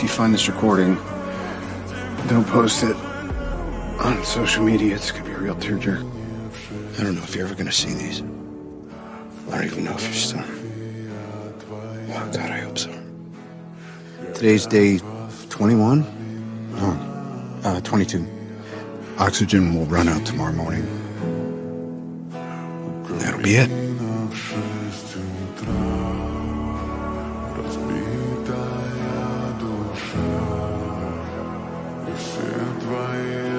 if you find this recording, don't post it on social media. It's gonna be a real tearjerker. I don't know if you're ever gonna see these. I don't even know if you're still. Oh, God, I hope so. Today's day 21? Oh, 22. Oxygen will run out tomorrow morning. That'll be it. Все твои